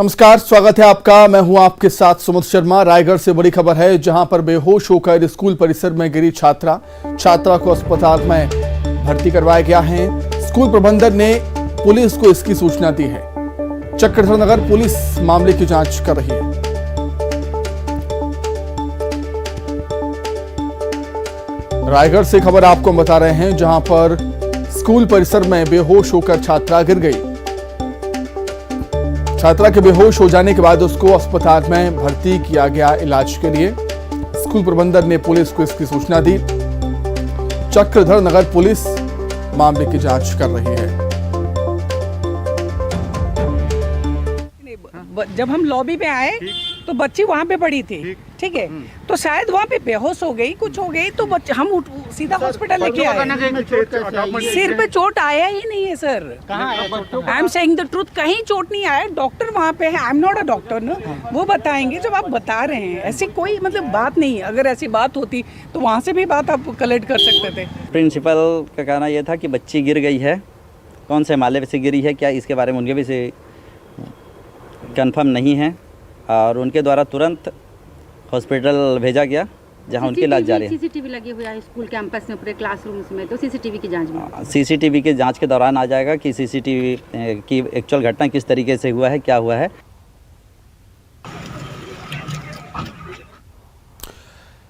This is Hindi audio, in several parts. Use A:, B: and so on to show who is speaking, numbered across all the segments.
A: नमस्कार, स्वागत है आपका। मैं हूं आपके साथ सुमित शर्मा। रायगढ़ से बड़ी खबर है, जहां पर बेहोश होकर स्कूल परिसर में गिरी छात्रा को अस्पताल में भर्ती करवाया गया है। स्कूल प्रबंधन ने पुलिस को इसकी सूचना दी है। चक्रधर नगर पुलिस मामले की जांच कर रही है। रायगढ़ से खबर आपको बता रहे हैं, जहां पर स्कूल परिसर में बेहोश होकर छात्रा गिर गई। छात्रा के बेहोश हो जाने के बाद उसको अस्पताल में भर्ती किया गया इलाज के लिए। स्कूल प्रबंधन ने पुलिस को इसकी सूचना दी। चक्रधर नगर पुलिस मामले की जांच कर रही है।
B: जब हम लॉबी में आए तो बच्ची वहाँ पे पड़ी थी, ठीक है, तो शायद वहाँ पे बेहोश हो गई, कुछ हो गई, तो हम सीधा हॉस्पिटल लेके आए। सिर पे चोट आया ही नहीं है sir. I am saying the truth, कहीं चोट नहीं आया। डॉक्टर वहाँ पे है, I am not a doctor ना, वो बताएंगे। जब आप बता रहे हैं ऐसी कोई बात नहीं, अगर ऐसी बात होती तो वहाँ से भी बात आप कलेक्ट कर सकते थे।
C: प्रिंसिपल का कहना यह था कि बच्ची गिर गई है, कौन से माले से गिरी है, क्या इसके बारे में उनके भी से कंफर्म नहीं है, और उनके द्वारा तुरंत हॉस्पिटल भेजा गया, जहां उनके इलाज जारी है।
D: सीसीटीवी लगे हुए हैं स्कूल कैंपस में, पूरे क्लासरूम्स में, तो सीसीटीवी की जांच में
C: सीसीटीवी के जांच के दौरान आ जाएगा कि सीसीटीवी की एक्चुअल घटना किस तरीके से हुआ है, क्या हुआ है।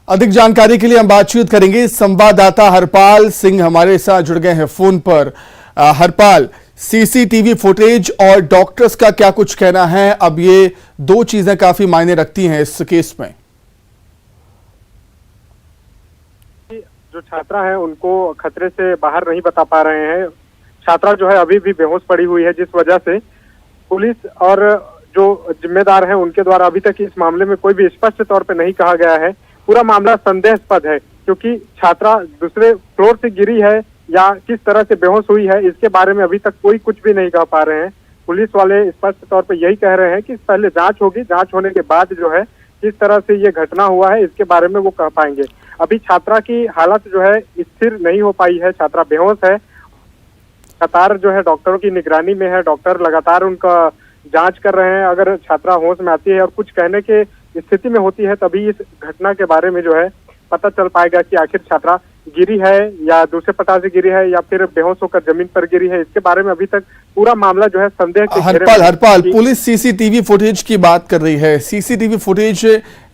A: अधिक जानकारी के लिए हम बातचीत करेंगे। संवाददाता हरपाल सिंह हमारे साथ जुड़ गए हैं फोन पर। हरपाल, सीसीटीवी फुटेज और डॉक्टर्स का क्या कुछ कहना है? अब ये दो चीजें काफी मायने रखती हैं इस केस में।
E: जो छात्रा है उनको खतरे से बाहर नहीं बता पा रहे हैं। छात्रा जो है अभी भी बेहोश पड़ी हुई है, जिस वजह से पुलिस और जो जिम्मेदार हैं उनके द्वारा अभी तक इस मामले में कोई भी स्पष्ट तौर पे नहीं कहा गया है। पूरा मामला संदेहास्पद है, क्योंकि छात्रा दूसरे फ्लोर से गिरी है या किस तरह से बेहोश हुई है, इसके बारे में अभी तक कोई कुछ भी नहीं कह पा रहे हैं। पुलिस वाले स्पष्ट तौर पे यही कह रहे हैं कि पहले जांच होगी, जांच होने के बाद जो है किस तरह से ये घटना हुआ है इसके बारे में वो कह पाएंगे। अभी छात्रा की हालत जो है स्थिर नहीं हो पाई है, छात्रा बेहोश है। लगातार जो है डॉक्टरों की निगरानी में है, डॉक्टर लगातार उनका जांच कर रहे हैं। अगर छात्रा होश में आती है और कुछ कहने के स्थिति में होती है, तभी इस घटना के बारे में जो है पता चल पाएगा कि आखिर छात्रा गिरी है या दूसरे पटा से गिरी है या फिर बेहोश होकर जमीन पर गिरी है। इसके बारे में अभी तक पूरा मामला जो है संदेह के घेरे में।
A: हरपाल, पुलिस सीसीटीवी फुटेज की बात कर रही है। सीसीटीवी फुटेज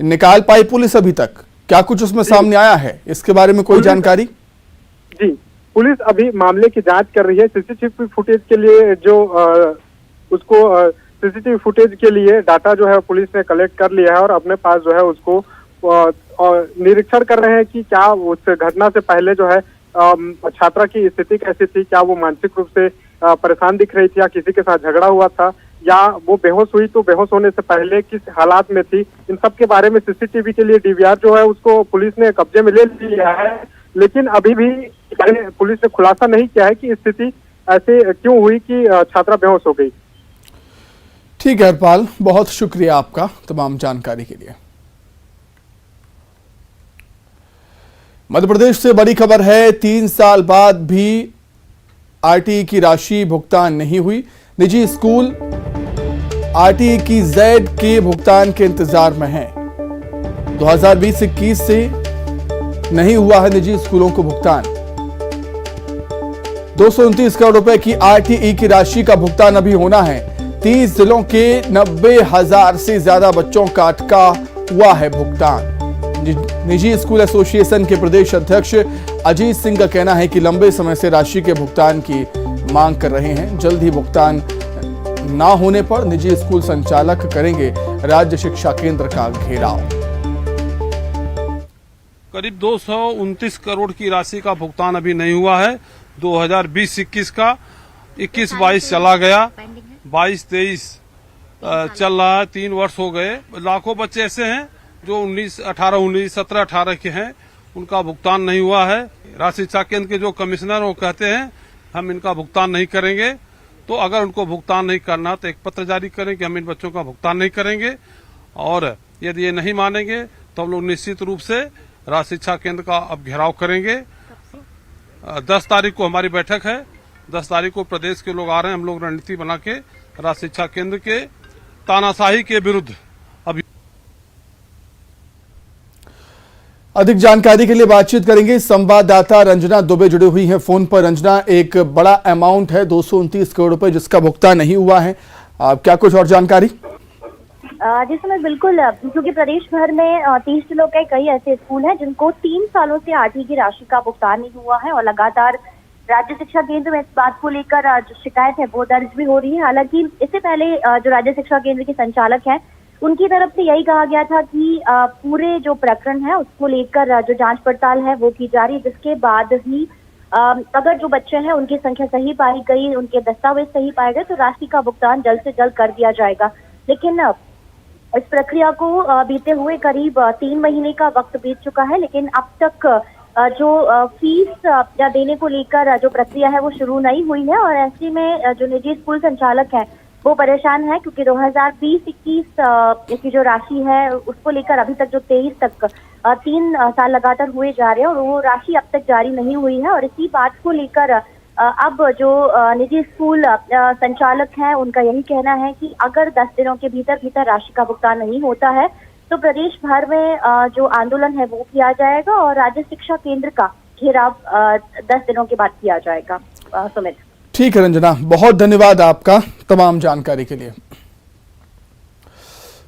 A: निकाल पाई पुलिस अभी तक? क्या कुछ उसमें सामने आया है, इसके बारे में कोई जानकारी?
E: जी, पुलिस अभी मामले की जांच कर रही है। सीसीटीवी फुटेज के लिए जो उसको सीसीटीवी फुटेज के लिए डाटा जो है पुलिस ने कलेक्ट कर लिया है और अपने पास जो है उसको और निरीक्षण कर रहे हैं कि क्या उस घटना से पहले जो है छात्रा की स्थिति कैसी थी, क्या वो मानसिक रूप से परेशान दिख रही थी या किसी के साथ झगड़ा हुआ था, या वो बेहोश हुई तो बेहोश होने से पहले किस हालात में थी। इन सब के बारे में सीसीटीवी के लिए डीवीआर जो है उसको पुलिस ने कब्जे में ले लिया है, लेकिन अभी भी पुलिस ने खुलासा नहीं किया है कि स्थिति ऐसे क्यों हुई कि छात्रा बेहोश हो गई।
A: ठीक है हरपाल, बहुत शुक्रिया आपका तमाम जानकारी के लिए। मध्य प्रदेश से बड़ी खबर है, 3 साल बाद भी आरटीई की राशि भुगतान नहीं हुई। निजी स्कूल आरटीई की जेड के भुगतान के इंतजार में हैं। 2020-21 से नहीं हुआ है निजी स्कूलों को भुगतान। 229 करोड़ रुपए की आरटीई की राशि का भुगतान अभी होना है। 30 जिलों के 90,000 से ज्यादा बच्चों का अटका हुआ है भुगतान। निजी स्कूल एसोसिएशन के प्रदेश अध्यक्ष अजीत सिंह का कहना है कि लंबे समय से राशि के भुगतान की मांग कर रहे हैं। जल्द ही भुगतान ना होने पर निजी स्कूल संचालक करेंगे राज्य शिक्षा केंद्र का घेराव।
F: करीब 229 करोड़ की राशि का भुगतान अभी नहीं हुआ है। 2020-21 का 21-22 चला गया, 22-23 चल रहा है। 3 वर्ष हो गए। लाखों बच्चे ऐसे हैं जो 17-18 के हैं, उनका भुगतान नहीं हुआ है। राज्य शिक्षा केंद्र के जो कमिश्नर वो कहते हैं हम इनका भुगतान नहीं करेंगे। तो अगर उनको भुगतान नहीं करना तो एक पत्र जारी करें कि हम इन बच्चों का भुगतान नहीं करेंगे, और यदि ये नहीं मानेंगे तो हम लोग निश्चित रूप से राज्य शिक्षा केंद्र का अब घेराव करेंगे। 10 तारीख को हमारी बैठक है। 10 तारीख को प्रदेश के लोग आ रहे हैं। हम लोग रणनीति बना के राज्य शिक्षा केंद्र के तानाशाही के विरुद्ध अभी
A: अधिक जानकारी के लिए बातचीत करेंगे संवाददाता रंजना दुबे जुड़ी हुई हैं फोन पर। रंजना, एक बड़ा अमाउंट है 229 करोड़ रुपए जिसका भुगतान नहीं हुआ है, क्या कुछ और जानकारी?
G: जिस समय बिल्कुल, क्योंकि प्रदेश भर में 30 जिलों के कई ऐसे स्कूल हैं जिनको 3 सालों से आरटीई की राशि का भुगतान नहीं हुआ है और लगातार राज्य शिक्षा केंद्र में इस बात को लेकर जो शिकायत है वो दर्ज भी हो रही है। हालांकि इससे पहले जो राज्य शिक्षा केंद्र के संचालक हैं उनकी तरफ से यही कहा गया था कि पूरे जो प्रकरण है उसको लेकर जो जांच पड़ताल है वो की जा रही है, जिसके बाद ही अगर जो बच्चे हैं उनकी संख्या सही पाई गई, उनके दस्तावेज सही पाए गए तो राशि का भुगतान जल्द से जल्द कर दिया जाएगा। लेकिन इस प्रक्रिया को बीते हुए करीब 3 महीने का वक्त बीत चुका है, लेकिन अब तक जो फीस या देने को लेकर जो प्रक्रिया है वो शुरू नहीं हुई है। और ऐसे में जो निजी स्कूल संचालक हैं वो परेशान है, क्योंकि 2020-21 की जो राशि है उसको लेकर अभी तक जो 23 तक 3 साल लगातार हुए जा रहे हैं और वो राशि अब तक जारी नहीं हुई है। और इसी बात को लेकर अब जो निजी स्कूल संचालक हैं उनका यही कहना है कि अगर 10 दिनों के भीतर राशि का भुगतान नहीं होता है तो प्रदेश भर में जो आंदोलन है वो किया जाएगा और राज्य शिक्षा केंद्र का घेराव 10 दिनों के बाद किया जाएगा। सुमित,
A: ठीक है रंजना, बहुत धन्यवाद आपका तमाम जानकारी के लिए।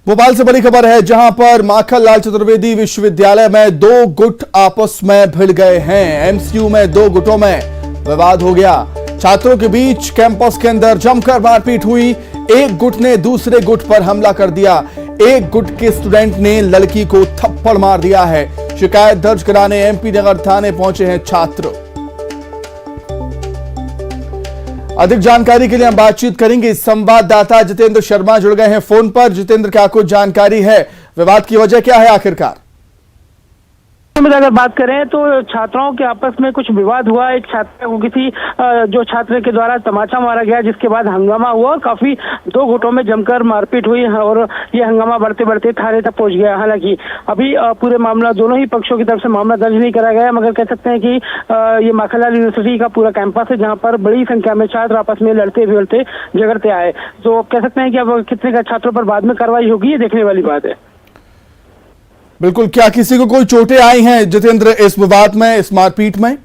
A: भोपाल से बड़ी खबर है जहां पर माखनलाल चतुर्वेदी विश्वविद्यालय में 2 गुट आपस में भिड़ गए हैं। एमसीयू में 2 गुटों में विवाद हो गया, छात्रों के बीच कैंपस के अंदर जमकर मारपीट हुई। एक गुट ने दूसरे गुट पर हमला कर दिया, एक गुट के स्टूडेंट ने लड़की को थप्पड़ मार दिया है। शिकायत दर्ज कराने एमपी नगर थाने पहुंचे हैं छात्र। अधिक जानकारी के लिए हम बातचीत करेंगे, संवाददाता जितेंद्र शर्मा जुड़ गए हैं फोन पर। जितेंद्र, क्या कुछ जानकारी है, विवाद की वजह क्या है आखिरकार?
H: अगर बात करें तो छात्राओं के आपस में कुछ विवाद हुआ। एक छात्र को किसी जो छात्र के द्वारा तमाचा मारा गया, जिसके बाद हंगामा हुआ, काफी 2 गुटों में जमकर मारपीट हुई और ये हंगामा बढ़ते बढ़ते थाने तक पहुंच गया। हालांकि अभी पूरे मामला दोनों ही पक्षों की तरफ से मामला दर्ज नहीं करा गया, मगर कह सकते हैं कि ये माखनलाल यूनिवर्सिटी का पूरा कैंपस है जहाँ पर बड़ी संख्या में छात्र आपस में लड़ते भिड़ते झगड़ते आए। तो कह सकते हैं कि अब कितने का छात्रों पर बाद में कार्रवाई होगी, ये देखने वाली बात है।
A: बिल्कुल, क्या किसी को कोई चोटें आई हैं जितेंद्र इस विवाद में, इस मारपीट में?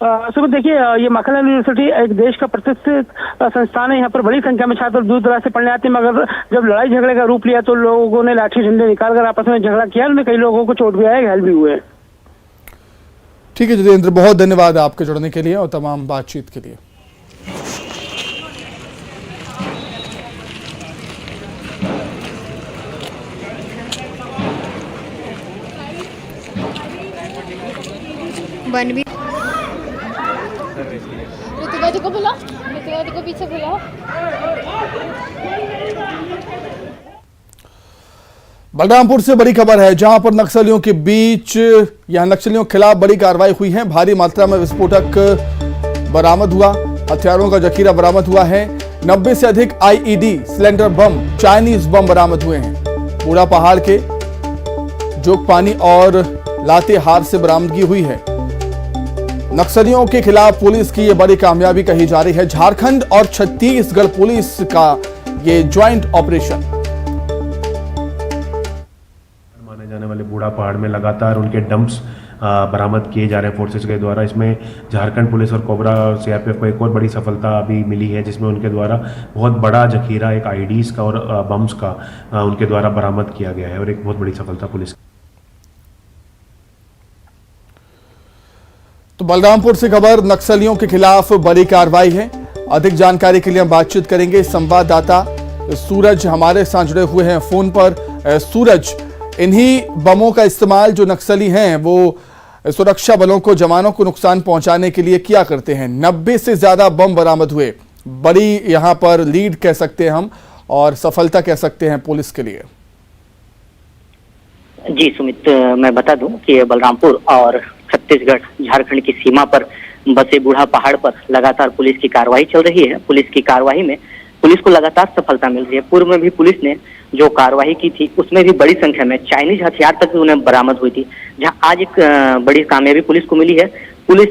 H: सुमित, देखिए, ये माखनलाल यूनिवर्सिटी एक देश का प्रतिष्ठित संस्थान है। यहाँ पर बड़ी संख्या में छात्र दूर दराज से पढ़ने आते हैं, मगर जब लड़ाई झगड़े का रूप लिया तो लोगों ने लाठी डंडे निकालकर आपस में झगड़ा किया, उनमें कई लोगों को चोट भी आया, घायल भी हुए।
A: ठीक है जितेंद्र, बहुत धन्यवाद आपके जुड़ने के लिए और तमाम बातचीत के लिए।
I: ऋतुका को बुलाओ, ऋतुका को पीछे बुलाओ।
A: बलरामपुर से बड़ी खबर है जहां पर नक्सलियों के बीच नक्सलियों के खिलाफ बड़ी कार्रवाई हुई है। भारी मात्रा में विस्फोटक बरामद हुआ, हथियारों का जखीरा बरामद हुआ है। 90 से अधिक आईईडी, सिलेंडर बम, चाइनीज बम बरामद हुए हैं। बूढ़ा पहाड़ के जोगपानी और लातेहार से बरामदगी हुई है। नक्सलियों के खिलाफ पुलिस की यह बड़ी कामयाबी कही जा रही है। झारखंड और छत्तीसगढ़ पुलिस का ये ज्वाइंट ऑपरेशन।
J: माने जाने वाले बूढ़ा पहाड़ में लगातार उनके डंप्स बरामद किए जा रहे हैं फोर्सेस के द्वारा। इसमें झारखंड पुलिस और कोबरा सीआरपीएफ को एक और बड़ी सफलता अभी मिली है, जिसमें उनके द्वारा बहुत बड़ा जखीरा एक आईडीज का और बम्स का उनके द्वारा बरामद किया गया है और एक बहुत बड़ी सफलता पुलिस।
A: तो बलरामपुर से खबर, नक्सलियों के खिलाफ बड़ी कार्रवाई है। अधिक जानकारी के लिए हम बातचीत करेंगे, संवाददाता सूरज हमारे साथ जुड़े हुए हैं फोन पर। सूरज, इन्हीं बमों का इस्तेमाल जो नक्सली हैं वो सुरक्षा बलों को, जवानों को नुकसान पहुंचाने के लिए किया करते हैं। 90 से ज्यादा बम बरामद हुए, बड़ी यहां पर लीड कह सकते हैं हम और सफलता कह सकते हैं पुलिस के लिए।
K: जी सुमित, मैं बता दूं कि बलरामपुर और छत्तीसगढ़ झारखंड की सीमा पर बसे बूढ़ा पहाड़ पर लगातार पुलिस की कार्रवाई चल रही है। पुलिस की कार्रवाई में पुलिस को लगातार सफलता मिल रही है। पूर्व में भी पुलिस ने जो कार्रवाई की थी उसमें भी बड़ी संख्या में चाइनीज हथियार तक उन्हें बरामद हुई थी, जहां आज एक बड़ी कामयाबी पुलिस को मिली है। पुलिस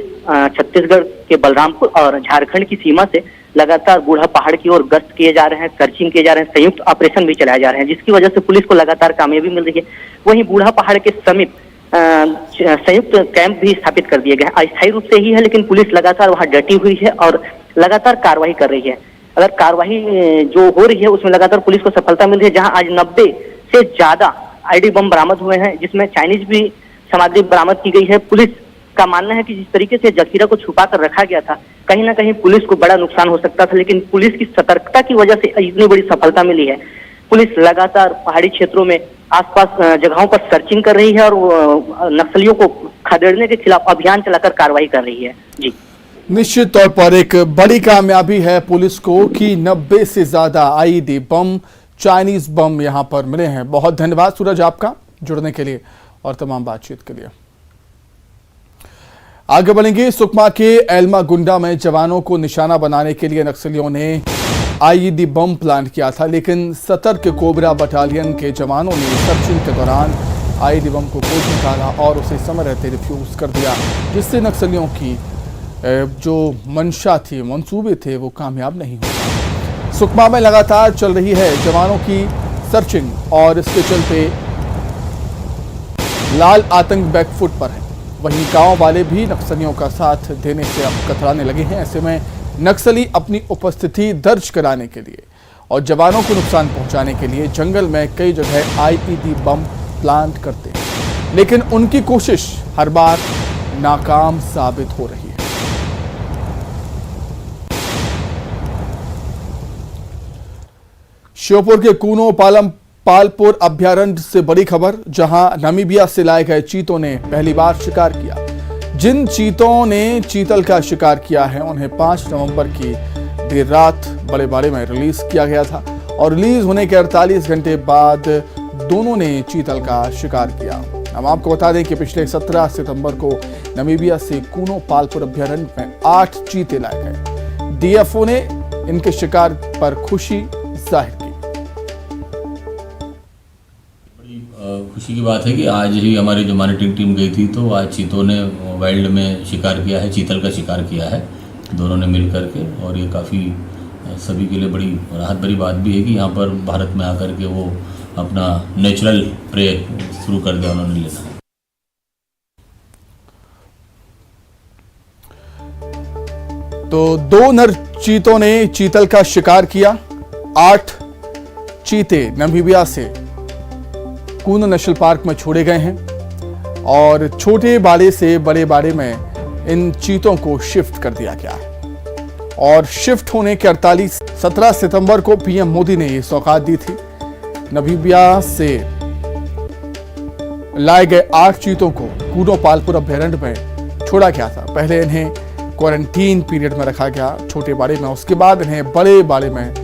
K: छत्तीसगढ़ के बलरामपुर और झारखंड की सीमा से लगातार बूढ़ा पहाड़ की ओर गश्त किए जा रहे हैं, सर्चिंग किए जा रहे हैं, संयुक्त ऑपरेशन भी चलाए जा रहे हैं, जिसकी वजह से पुलिस को लगातार कामयाबी मिल रही है। वहीं बूढ़ा पहाड़ के समीप संयुक्त कैंप भी स्थापित कर दिए गए हैं। अस्थायी रूप से ही है, लेकिन पुलिस लगातार वहां डटी हुई है और लगातार कार्रवाई कर रही है। अगर कार्रवाई जो हो रही है उसमें लगातार पुलिस को सफलता मिल रही है, जहां आज 90 से ज्यादा आईडी बम बरामद हुए हैं, जिसमें चाइनीज भी सामग्री बरामद की गई है। पुलिस का मानना है कि जिस तरीके से जखीरा को छुपा कर रखा गया था, कहीं ना कहीं पुलिस को बड़ा नुकसान हो सकता था, लेकिन पुलिस की सतर्कता की वजह से इतनी बड़ी सफलता मिली है। पुलिस लगातार पहाड़ी क्षेत्रों में आसपास जगहों पर सर्चिंग कर रही है और नक्सलियों को खदेड़ने के खिलाफ अभियान चलाकर कार्रवाई कर रही है। जी,
A: निश्चित तौर पर एक बड़ी कामयाबी है पुलिस को कि 90 से ज्यादा आईईडी बम, चाइनीज बम यहां पर मिले हैं। बहुत धन्यवाद सूरज आपका जुड़ने के लिए और तमाम बातचीत के लिए। आगे बढ़ेंगे। सुकमा के एल्मा गुंडा में जवानों को निशाना बनाने के लिए नक्सलियों ने आईईडी बम प्लांट किया था, लेकिन सतर्क कोबरा बटालियन के जवानों ने सर्चिंग के दौरान आईईडी बम को खोज निकाला और उसे समय रहते डिफ्यूज कर दिया, जिससे नक्सलियों की जो मंशा थी, मंसूबे थे, वो कामयाब नहीं हुए। सुकमा में लगातार चल रही है जवानों की सर्चिंग और इसके चलते लाल आतंक बैकफुट पर है। वहीं गांव वाले भी नक्सलियों का साथ देने से अब कतराने लगे हैं। ऐसे में नक्सली अपनी उपस्थिति दर्ज कराने के लिए और जवानों को नुकसान पहुंचाने के लिए जंगल में कई जगह आईईडी बम प्लांट करते हैं, लेकिन उनकी कोशिश हर बार नाकाम साबित हो रही है। श्योपुर के कूनो पालपुर अभ्यारण्य से बड़ी खबर, जहां नामीबिया से लाए गए चीतों ने पहली बार शिकार किया। जिन चीतों ने चीतल का शिकार किया है उन्हें 5 नवंबर की देर रात बड़े बाड़े में रिलीज किया गया था और रिलीज होने के 48 घंटे बाद दोनों ने चीतल का शिकार किया। हम आपको बता दें कि पिछले 17 सितंबर को नामीबिया से कूनो पालपुर अभ्यारण्य में 8 चीते लाए गए। डीएफओ ने इनके शिकार पर खुशी जाहिर की।
L: खुशी की बात है कि आज ही हमारी जो मॉनिटरिंग टीम गई थी तो आज चीतों ने वाइल्ड में शिकार किया है, चीतल का शिकार किया है दोनों ने मिल करके, और ये काफ़ी सभी के लिए बड़ी राहत भरी बात भी है कि यहाँ पर भारत में आकर के वो अपना नेचुरल प्रे शुरू कर दिया उन्होंने लेना।
A: तो 2 नर चीतों ने चीतल का शिकार किया। 8 चीते नामीबिया से कूनो नेशनल पार्क में छोड़े गए हैं और छोटे बाड़े से बड़े बाड़े में इन चीतों को शिफ्ट कर दिया गया है। और शिफ्ट होने के 17 सितंबर को पीएम मोदी ने ये सौगात दी थी। नामीबिया से लाए गए 8 चीतों को कूनो पालपुर अभ्यारण्य में छोड़ा गया था। पहले इन्हें क्वारंटीन पीरियड में रखा गया छोटे बाड़े में, उसके बाद इन्हें बड़े बाड़े में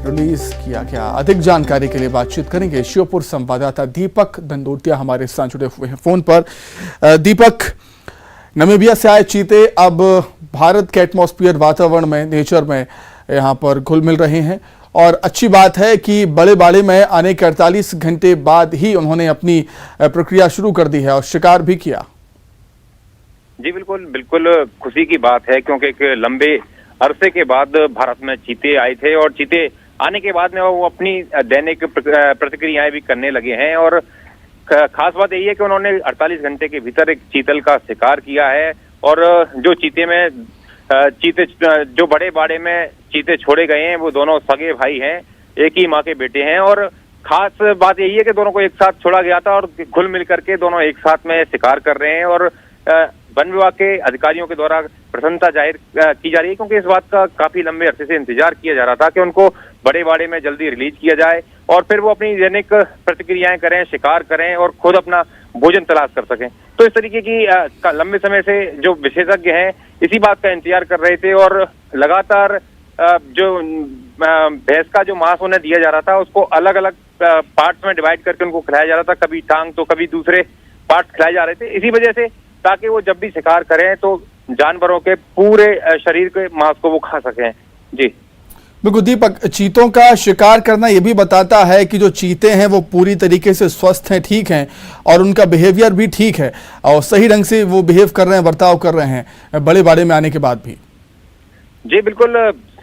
A: रिलीज किया गया। अधिक जानकारी के लिए बातचीत करेंगे श्योपुर संवाददाता दीपक दंडोतिया हमारे साथ जुड़े हुए हैं फोन पर। दीपक, नामीबिया से आए चीते अब भारत के एटमॉस्फेयर वातावरण में, नेचर में यहाँ पर घुल मिल रहे हैं और अच्छी बात है कि बड़े बाड़े में आने के 48 घंटे बाद ही उन्होंने अपनी प्रक्रिया शुरू कर दी है और शिकार भी किया।
M: जी बिल्कुल बिल्कुल खुशी की बात है, क्योंकि एक लंबे अरसे के बाद भारत में चीते आए थे और चीते आने के बाद में वो अपनी दैनिक प्रतिक्रियाएं भी करने लगे हैं। और खास बात यही है कि उन्होंने 48 घंटे के भीतर एक चीतल का शिकार किया है और जो चीते जो बड़े बाड़े में चीते छोड़े गए हैं वो दोनों सगे भाई हैं, एक ही माँ के बेटे हैं। और खास बात यही है कि दोनों को एक साथ छोड़ा गया था और घुल मिल करके दोनों एक साथ में शिकार कर रहे हैं। और वन विभाग के अधिकारियों के द्वारा प्रसन्नता जाहिर की जा रही है, क्योंकि इस बात का काफी लंबे अरसे से इंतजार किया जा रहा था कि उनको बड़े बाड़े में जल्दी रिलीज किया जाए और फिर वो अपनी दैनिक प्रतिक्रियाएं करें, शिकार करें और खुद अपना भोजन तलाश कर सकें। तो इस तरीके की लंबे समय से जो विशेषज्ञ हैं इसी बात का इंतजार कर रहे थे और लगातार जो भैंस का जो मांस उन्हें दिया जा रहा था उसको अलग अलग पार्ट्स में डिवाइड करके उनको खिलाया जा रहा था, कभी टांग तो कभी दूसरे पार्ट्स खिलाए जा रहे थे, इसी वजह से ताकि वो जब भी शिकार करें तो जानवरों के पूरे शरीर के मांस को वो खा सकें। जी
A: बिल्कुल दीपक, चीतों का शिकार करना ये भी बताता है कि जो चीते हैं वो पूरी तरीके से स्वस्थ हैं, ठीक हैं और उनका बिहेवियर भी ठीक है और सही ढंग से वो बिहेव कर रहे हैं, बर्ताव कर रहे हैं बड़े बाड़े में आने के बाद भी।
M: जी बिल्कुल,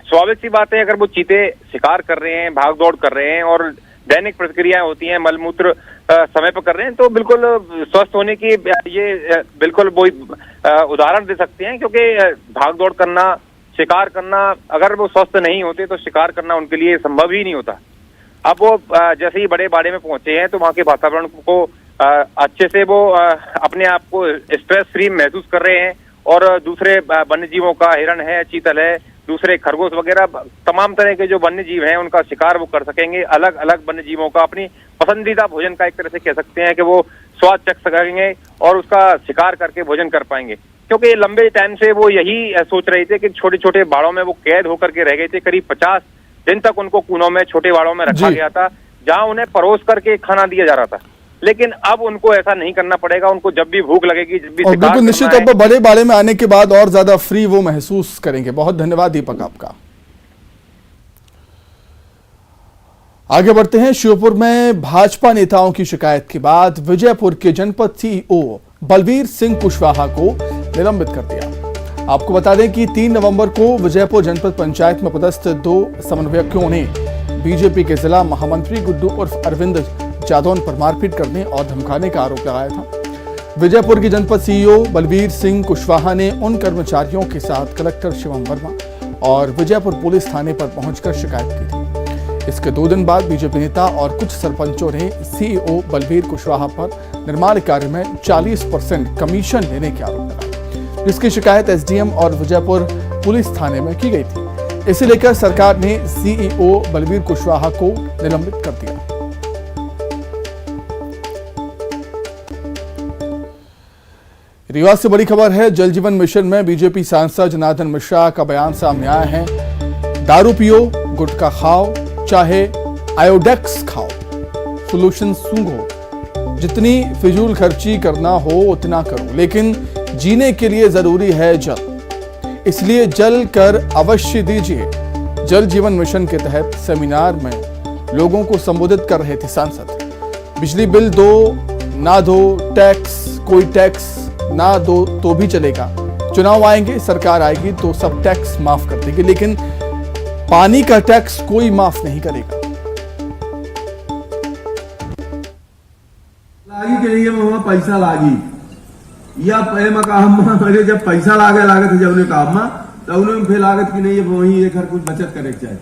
M: स्वाभाविक सी बात है, अगर वो चीते शिकार कर रहे हैं, भाग दौड़ कर रहे हैं और दैनिक प्रतिक्रियाएं होती हैं, मलमूत्र समय पर कर रहे हैं, तो बिल्कुल स्वस्थ होने की ये बिल्कुल वो उदाहरण दे सकते हैं। क्योंकि भाग दौड़ करना, शिकार करना, अगर वो स्वस्थ नहीं होते तो शिकार करना उनके लिए संभव ही नहीं होता। अब वो जैसे ही बड़े बाड़े में पहुंचे हैं तो वहाँ के वातावरण को अच्छे से वो अपने आप को स्ट्रेस फ्री महसूस कर रहे हैं। और दूसरे वन्य जीवों का, हिरण है, चीतल है, दूसरे खरगोश वगैरह तमाम तरह के जो वन्य जीव हैं उनका शिकार वो कर सकेंगे। अलग अलग वन्य जीवों का अपनी पसंदीदा भोजन का एक तरह से कह सकते हैं कि वो स्वाद चख सकेंगे और उसका शिकार करके भोजन कर पाएंगे। क्योंकि लंबे टाइम से वो यही सोच रहे थे कि छोटे छोटे बाड़ों में वो कैद होकर के रह गए थे। करीब 50 दिन तक उनको कूनों में, छोटे बाड़ों में रखा गया था, जहां उन्हें परोस करके खाना दिया जा रहा था। लेकिन अब उनको ऐसा नहीं करना पड़ेगा। उनको जब भी भूख लगेगी, जब भी
A: और बिल्कुल निश्चित तौर पर बड़े बाड़े में आने के बाद और ज्यादा फ्री वो महसूस करेंगे। बहुत धन्यवाद दीपक आपका। आगे बढ़ते हैं। श्योपुर में भाजपा नेताओं की शिकायत के बाद विजयपुर के जनपद सीईओ बलवीर सिंह कुशवाहा को निलंबित कर दिया। आपको बता दें कि 3 नवंबर को विजयपुर जनपद पंचायत में पदस्थ 2 समन्वयकों ने बीजेपी के जिला महामंत्री गुड्डू उर्फ अरविंद जादौन पर मारपीट करने और धमकाने का आरोप लगाया था। विजयपुर के जनपद सीईओ बलवीर सिंह कुशवाहा ने उन कर्मचारियों के साथ कलेक्टर शिवम वर्मा और विजयपुर पुलिस थाने पर पहुंचकर शिकायत की थी। इसके 2 दिन बाद बीजेपी नेता और कुछ सरपंचों ने सीईओ बलवीर कुशवाहा पर निर्माण कार्य में 40% कमीशन लेने के आरोप लगाए, जिसकी शिकायत एसडीएम और विजयपुर पुलिस थाने में की गई थी। इसे लेकर सरकार ने सीईओ बलवीर कुशवाहा को निलंबित कर दिया। रीवा से बड़ी खबर है। जल जीवन मिशन में बीजेपी सांसद जनार्दन मिश्रा का बयान सामने आया है। दारू पियो, गुटखा खाओ, चाहे आयोडेक्स खाओ, सोल्यूशन सूंघो, जितनी फिजूल खर्ची करना हो उतना करो, लेकिन जीने के लिए जरूरी है जल, इसलिए जल कर अवश्य दीजिए। जल जीवन मिशन के तहत सेमिनार में लोगों को संबोधित कर रहे थे सांसद। बिजली बिल दो ना दो, टैक्स, कोई टैक्स ना दो तो भी चलेगा, चुनाव आएंगे, सरकार आएगी तो सब टैक्स माफ कर देगी, लेकिन पानी का टैक्स कोई माफ नहीं करेगा।
N: लागी के लिए वहां पैसा लागी या में काम अरे जब पैसा लागे लागत है, जब उन्हें काम तो उन्हें फिर लागत की नहीं है, वही एक हर कुछ बचत करे चाहे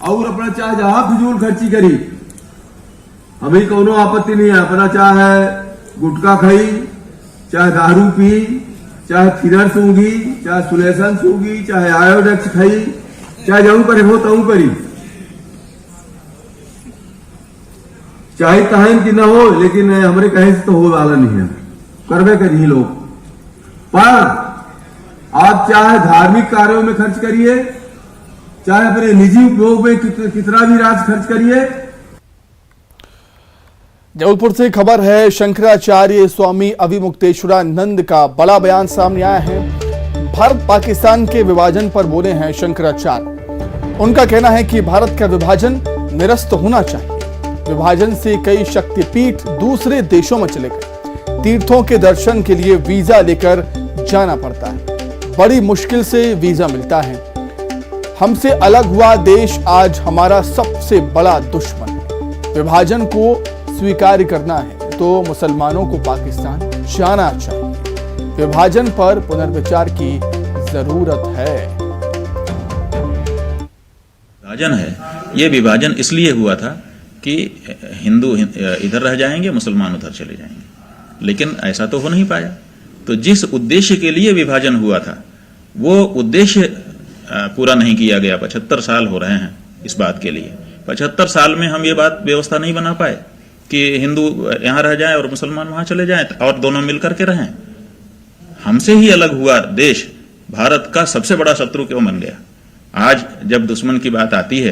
N: और अपना चाहे जहां फिजूल खर्ची करी, हमें कोनो आपत्ति नहीं है। अपना चाहे गुटखा खाई, चाहे दारू पी, चाहे फिनर सूंगी, चाहे सुलेसन सूंगी, चाहे आयोडेक्स खाई, चाहे जऊ करे हो तऊ करी, चाहे कहें कि ना हो, लेकिन हमारे कहे से तो हो वाला नहीं है, करवे करिए लोग। पर आप चाहे धार्मिक कार्यों में खर्च करिए, चाहे अपने निजी उपयोग में कितना भी राशि खर्च करिए।
A: जबलपुर से खबर है। शंकराचार्य स्वामी अविमुक्तेश्वरानंद का बड़ा बयान सामने आया है। भारत पाकिस्तान के विभाजन पर बोले हैं शंकराचार्य। उनका कहना है कि भारत का विभाजन निरस्त होना चाहिए। विभाजन से कई शक्तिपीठ दूसरे देशों में चले गए। तीर्थों के दर्शन के लिए वीजा लेकर जाना पड़ता है, बड़ी मुश्किल से वीजा मिलता है। हमसे अलग हुआ देश आज हमारा सबसे बड़ा दुश्मन है। विभाजन को स्वीकार करना है तो मुसलमानों को पाकिस्तान जाना चाहिए। विभाजन पर पुनर्विचार की जरूरत है।
O: विभाजन है, ये विभाजन इसलिए हुआ था कि हिंदू इधर रह जाएंगे, मुसलमान उधर चले जाएंगे, लेकिन ऐसा तो हो नहीं पाया। तो जिस उद्देश्य के लिए विभाजन हुआ था वो उद्देश्य पूरा नहीं किया गया। 75 साल हो रहे हैं इस बात के लिए। 75 साल में हम ये बात व्यवस्था नहीं बना पाए कि हिंदू यहां रह जाएं और मुसलमान वहां चले जाएं और दोनों मिलकर के रहें। हमसे ही अलग हुआ देश भारत का सबसे बड़ा शत्रु क्यों बन गया? आज जब दुश्मन की बात आती है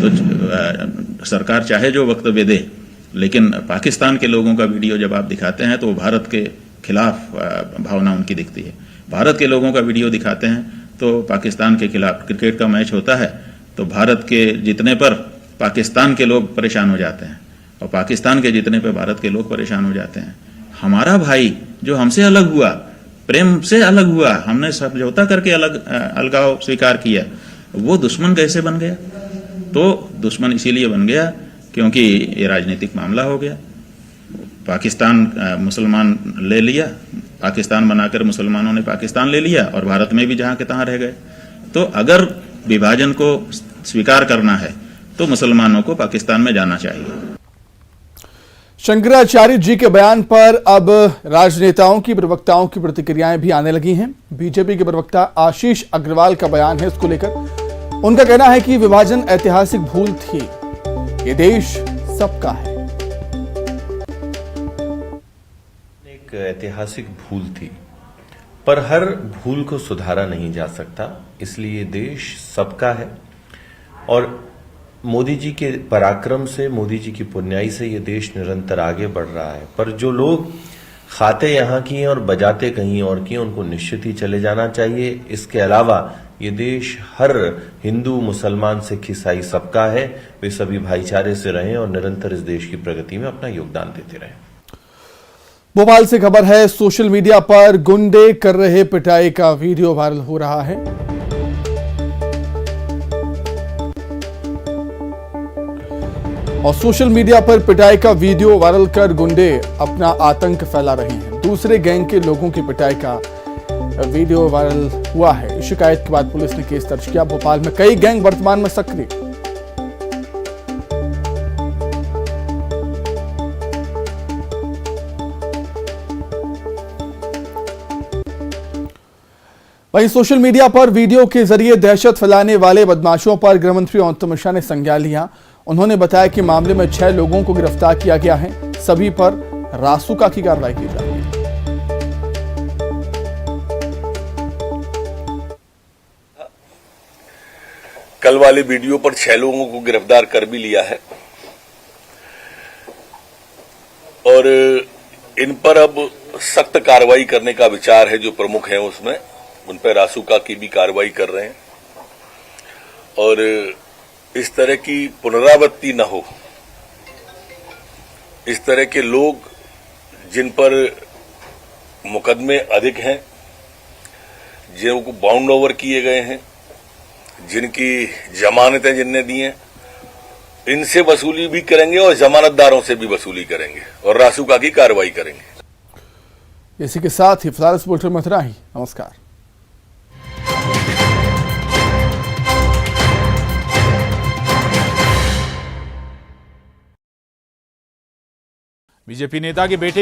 O: तो सरकार चाहे जो वक्तव्य दे, लेकिन पाकिस्तान के लोगों का वीडियो जब आप दिखाते हैं तो भारत के खिलाफ भावना उनकी दिखती है। भारत के लोगों का वीडियो दिखाते हैं तो पाकिस्तान के खिलाफ। क्रिकेट का मैच होता है तो भारत के जीतने पर पाकिस्तान के लोग परेशान हो जाते हैं और पाकिस्तान के जीतने पर भारत के लोग परेशान हो जाते हैं। हमारा भाई जो हमसे अलग हुआ, प्रेम से अलग हुआ, हमने समझौता करके अलगाव स्वीकार किया, वो दुश्मन कैसे बन गया? तो दुश्मन इसीलिए बन गया क्योंकि ये राजनीतिक मामला हो गया। पाकिस्तान मुसलमान ले लिया, पाकिस्तान बनाकर मुसलमानों ने पाकिस्तान ले लिया और भारत में भी जहां के तहां रह गए। तो अगर विभाजन को स्वीकार करना है तो मुसलमानों को पाकिस्तान में जाना चाहिए।
A: शंकराचार्य जी के बयान पर अब राजनेताओं की प्रवक्ताओं की प्रतिक्रियाएं भी आने लगी हैं। बीजेपी के प्रवक्ता आशीष अग्रवाल का बयान है इसको लेकर। उनका कहना है कि विभाजन ऐतिहासिक भूल थी, ये देश सबका है।
P: एक ऐतिहासिक भूल थी, पर हर भूल को सुधारा नहीं जा सकता, इसलिए देश सबका है। और मोदी जी के पराक्रम से, मोदी जी की पुण्याई से ये देश निरंतर आगे बढ़ रहा है। पर जो लोग खाते यहाँ की हैं और बजाते कहीं और की हैं, उनको निश्चित ही चले जाना चाहिए। इसके अलावा ये देश हर हिंदू, मुसलमान, सिख, ईसाई सबका है। वे सभी भाईचारे से रहें और निरंतर इस देश की प्रगति में अपना योगदान देते रहें।
A: भोपाल से खबर है, सोशल मीडिया पर गुंडे कर रहे पिटाई का वीडियो वायरल हो रहा है। और सोशल मीडिया पर पिटाई का वीडियो वायरल कर गुंडे अपना आतंक फैला रहे हैं। दूसरे गैंग के लोगों की पिटाई का वीडियो वायरल हुआ है। शिकायत के बाद पुलिस ने केस दर्ज किया। भोपाल में कई गैंग वर्तमान में सक्रिय। वहीं सोशल मीडिया पर वीडियो के जरिए दहशत फैलाने वाले बदमाशों पर गृहमंत्री अमित शाह ने संज्ञान लिया। उन्होंने बताया कि मामले में 6 लोगों को गिरफ्तार किया गया है। सभी पर रासुका की कार्रवाई की जा रही है।
Q: कल वाले वीडियो पर 6 लोगों को गिरफ्तार कर भी लिया है और इन पर अब सख्त कार्रवाई करने का विचार है। जो प्रमुख हैं उसमें उन पर रासुका की भी कार्रवाई कर रहे हैं और इस तरह की पुनरावृत्ति न हो, इस तरह के लोग जिन पर मुकदमे अधिक हैं, जिनको बाउंड ओवर किए गए हैं, जिनकी जमानतें जिनने दी हैं, इनसे वसूली भी करेंगे और जमानतदारों से भी वसूली करेंगे और रासुका की कार्रवाई करेंगे।
A: इसी के साथ ही फिलहाल इस बुलेटिन में इतना ही। नमस्कार।
R: बीजेपी नेता के बेटे